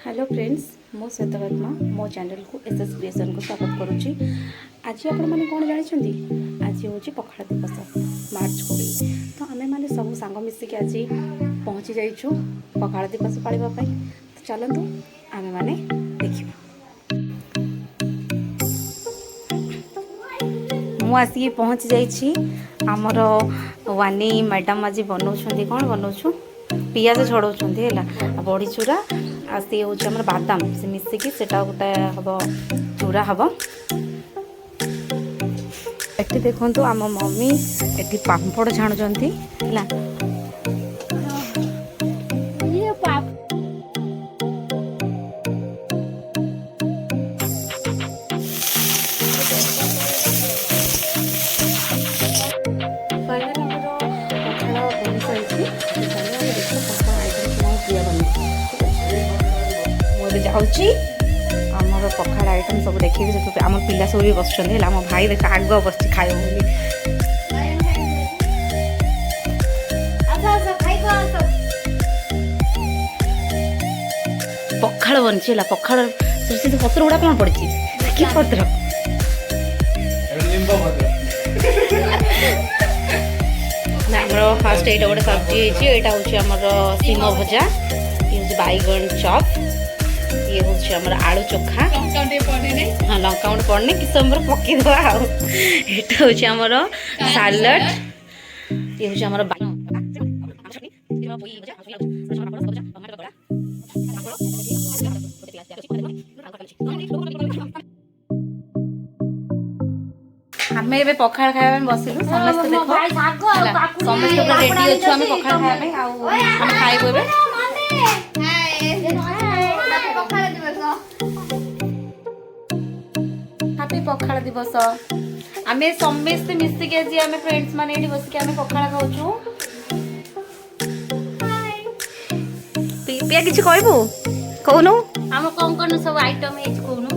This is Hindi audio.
हेलो फ्रेंड्स मो श्वेतवर्मा मो चैनल को एसएस क्रिएशन को स्वागत करुच्ची। आज आपण मैंने कौन जानी आज हूँ पखाड़ दिवस मार्च 20। तो आम मैंने सब सांग मिसिक आज पहुँची जाइछू पखाड़ दिवस पाळिबा। तो चलतु आम मैंने देखा मु आसिक पहुँची जाइछि आमर वानी मैडम आज बनाऊँ कौन बनाऊँ पियाज छड़ाऊँ है बड़ी चूरा आ सी हूँ आम बादाम से मिसिकी सेटा गोटे हम चूरा हम एटी देखु आम मम्मी एटी पापड़ छाणुचंती है जाऊँगी आमर पखाड़ आइटम सब देखिए आम पिला सब भी बस आम भाई देख आग बस खाए बोली पखाड़ बनची है पखाड़ पत्र गुड़ा कौन पड़ी कि पत्र आमर फास्ट यहाँ गोटे सब्जी यहाँ हूँ सीम भजा ये हूँ बैगन चप ये हूँ आमर आलू चोखा हाँ लंका गुंड पड़ने कि समय पकईद यहाँ हूँ आमर सालड ये हूँ आमर आम ए पखाड़ खाया बसिलु समस्त देख समस्त रेडी अच्छु आम पखाड़ खाया खाइबू हैप्पी पखाड़ दिवस आम समस्त मिसिक आज आम फ्रेंड्स माने ये बसिक आम पखाड़ खाऊँ पिया किसी कहबू कहूनु आम कौन कौन सब आइटम कहूनु